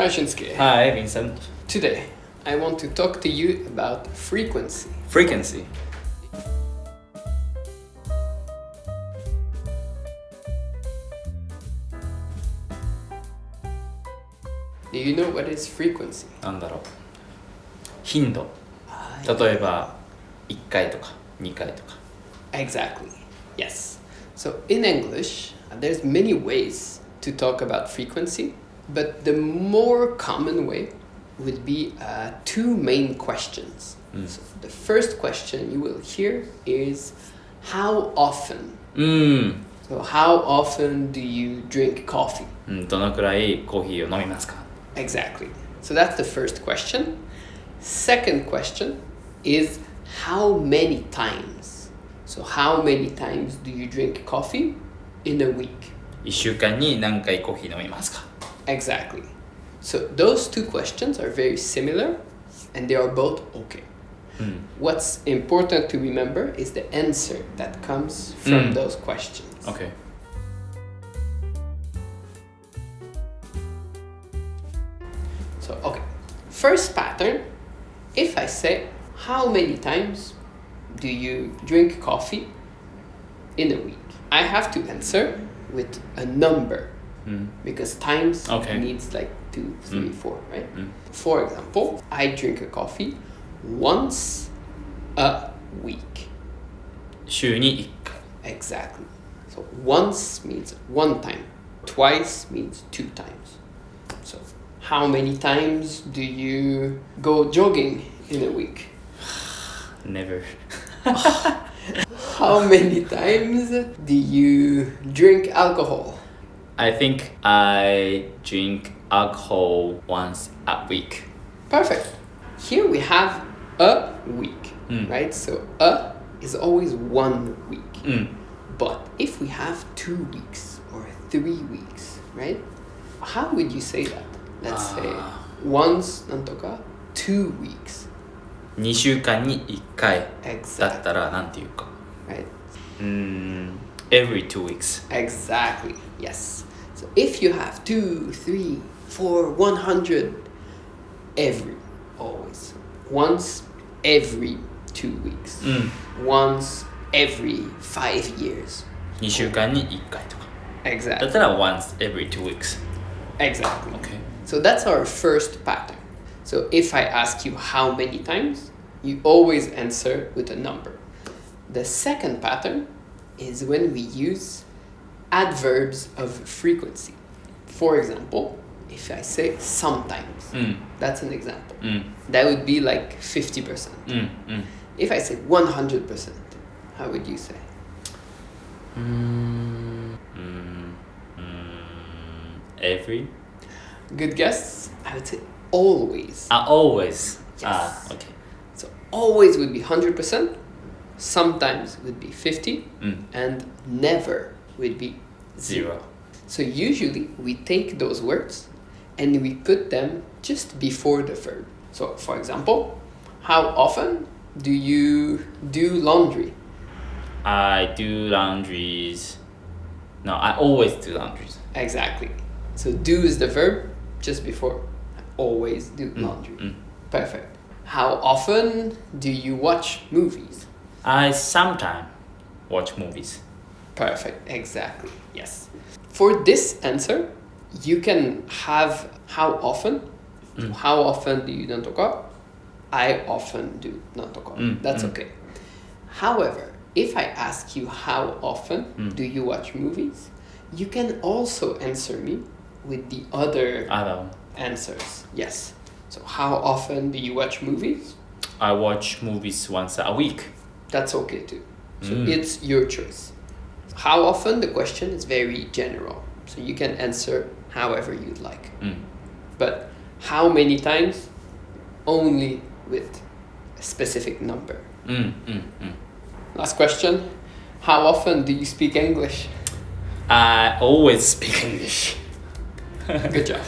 Hi Shinsuke. Hi, Vincent. Today, I want to talk to you about frequency. Frequency. Do you know what is frequency? なんだろう。頻度。例えば、1回とか2回とか。Exactly. Yes. So in English, there's many ways to talk about frequency, but the more common way would be two main questions. So the first question you will hear is how often? So how often do you drink coffee? どのくらいコーヒーを飲みますか？ Exactly. So that's the first question. Second question is how many times? So how many times do you drink coffee in a week? 1週間に何回コーヒー飲みますか？ Exactly. So those two questions are very similar and they are both okay. What's important to remember is the answer that comes from those questions. Okay. So, okay. First pattern, if I say, how many times do you drink coffee in a week? I have to answer with a number because times needs like 2, 3, 4, right? For example, I drink a coffee once a week. 週に1回。 Exactly. So once means one time. Twice means 2 times. So how many times do you go jogging in a week? Never. How many times do you drink alcohol? I think I drink alcohol once a week. Perfect. Here we have a week, right? So a is always 1 week. But if we have 2 weeks or 3 weeks, right? How would you say that? Let's say once なんとか 2 weeks. 2週間に1回 Exactly. だったらなんていうか。Right? Every 2 weeks. Exactly. Yes. So if you have 2, 3, 4, 100, every, always. Once every 2 weeks. Once every 5 years. 2週間に1回とか。 Exactly. だったら once every 2 weeks. Exactly. Okay. So that's our first pattern. So if I ask you how many times, you always answer with a number. The second pattern is when we use adverbs of frequency. For example, if I say sometimes, that's an example. That would be like 50%. If I say 100%, how would you say? Every? Good guess. I would say always. Always. Yes. Okay. So always would be 100%, sometimes would be 50, and never would be 0. So usually we take those words and we put them just before the verb. So for example, how often do you do laundry? I do laundries. No, I always do laundries. Exactly. So do is the verb just before. I always do laundry. Perfect. How often do you watch movies? I sometimes watch movies. Perfect. Exactly. Yes. For this answer, you can have how often. So how often do you なんとか? I often do なんとか. That's okay. However, if I ask you how often do you watch movies, you can also answer me with the other answers. Yes. So how often do you watch movies? I watch movies once a week. That's okay too. So it's your choice. How often? The question is very general. So you can answer however you'd like. But how many times? Only with a specific number. Last question. How often do you speak English? I always speak English. Good job.